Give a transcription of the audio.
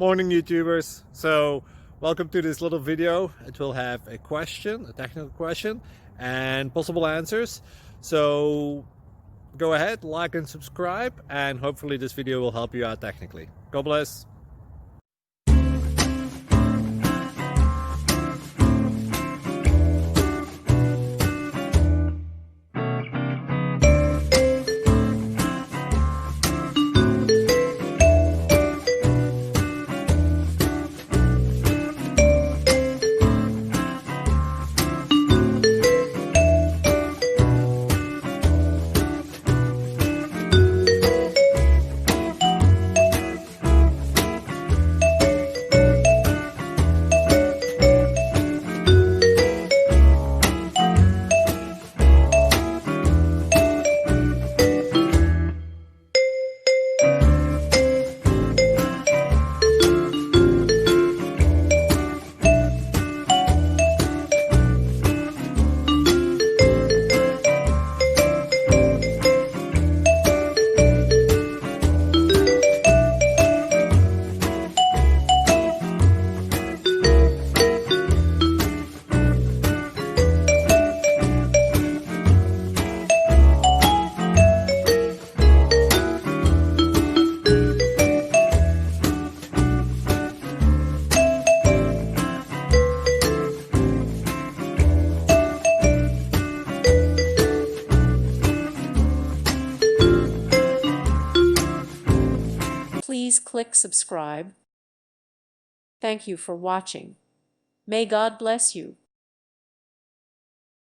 Morning YouTubers. So welcome to this little video. It will have a question, a technical question, and possible answers. So go ahead, like and subscribe, and hopefully this video will help you out technically. God bless. Please click subscribe. Thank you for watching. May God bless you.